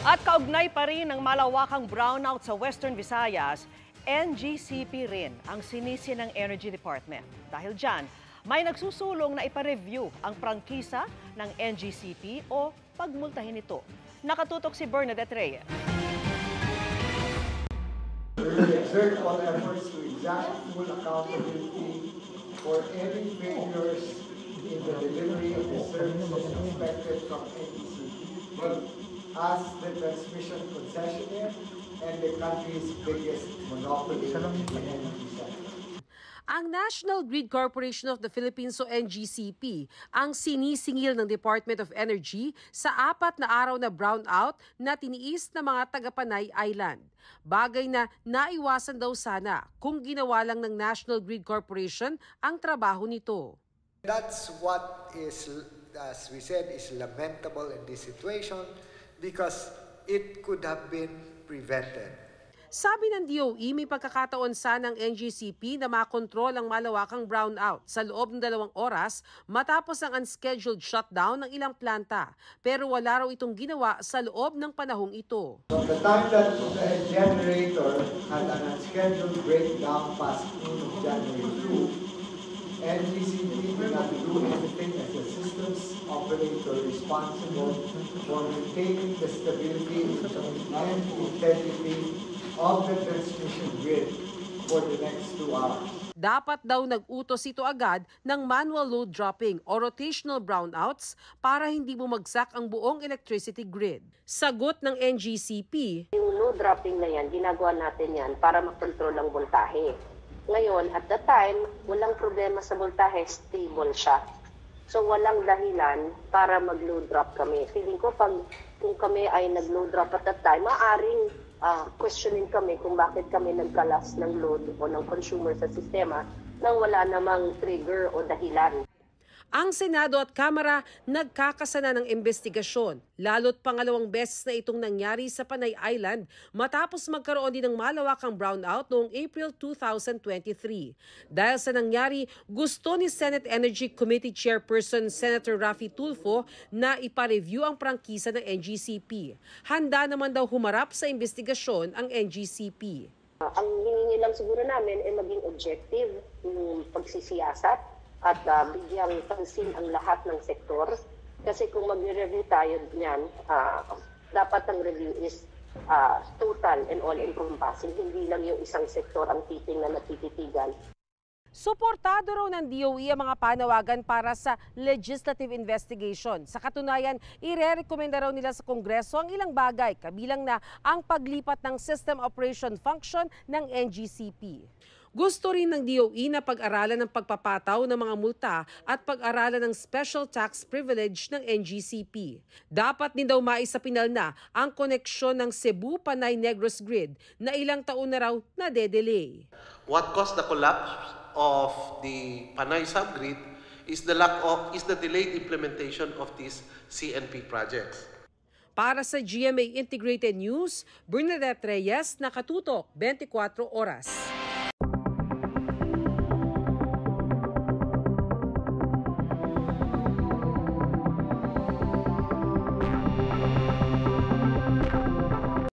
At kaugnay pa rin ng malawakang brownout sa Western Visayas, NGCP rin ang sinisi ng Energy Department. Dahil dyan, may nagsusulong na ipa-review ang prangkisa ng NGCP o pagmultahin ito. Nakatutok si Bernadette Reyes. We exert all efforts to exact full accountability for any failures in the delivery of the services expected from NGCP as the transmission concessionaire and the country's biggest monopoly in the energy sector. Ang National Grid Corporation of the Philippines o NGCP ang sinisingil ng Department of Energy sa 4 na araw na brownout na tiniis ng mga taga-Panay Island. Bagay na naiwasan daw sana kung ginawa lang ng National Grid Corporation ang trabaho nito. That's what is, as we said, is lamentable in this situation because it could have been prevented. Sabi ng DOE, may pagkakataon sanang NGCP na makontrol ang malawakang brownout sa loob ng 2 oras matapos ang unscheduled shutdown ng ilang planta. Pero wala raw itong ginawa sa loob ng panahong ito. So the time that the generator had an unscheduled breakdown past noon of January 2, NGCP did not do anything as the systems operator responsible for maintaining the stability and integrity of the transmission grid for the next 2 hours. Dapat daw nag-utos ito agad ng manual load dropping o rotational brownouts para hindi bumagsak ang buong electricity grid. Sagot ng NGCP, yung load dropping na yan, ginagawa natin yan para makontrol ang voltahe. Ngayon, at the time, walang problema sa voltahe, stable siya. So walang dahilan para mag-load drop kami. Feeling ko kung kami ay nag-load drop at that time, maaaring questioning kami kung bakit kami nagkalas ng load o ng consumer sa sistema nang wala namang trigger o dahilan. Ang Senado at Kamara nagkakasana ng investigasyon, lalo't pangalawang beses na itong nangyari sa Panay Island matapos magkaroon din ng malawakang brownout noong April 2023. Dahil sa nangyari, gusto ni Senate Energy Committee Chairperson Senator Raffy Tulfo na ipa-review ang prangkisa ng NGCP. Handa naman daw humarap sa investigasyon ang NGCP. Ang hiningi lang siguro namin ay maging objective yung pagsisiyasat at bigyang pansin ang lahat ng sektor. Kasi kung mag-review tayo niyan, dapat ang review is total and all-encompassing. Hindi lang yung isang sektor ang titingnan at tititigan. Suportado raw ng DOE ang mga panawagan para sa legislative investigation. Sa katunayan, irerekomenda raw nila sa Kongreso ang ilang bagay, kabilang na ang paglipat ng System Operation Function ng NGCP. Gusto rin ng DOE na pag-aralan ng pagpapataw ng mga multa at pag-aralan ng special tax privilege ng NGCP. Dapat din daw maisapinal na ang koneksyon ng Cebu-Panay-Negros grid na ilang taon na raw na-delay. What caused the collapse of the Panay subgrid is the delayed implementation of these CNP projects. Para sa GMA Integrated News, Bernadette Reyes, Nakatutok, 24 Oras.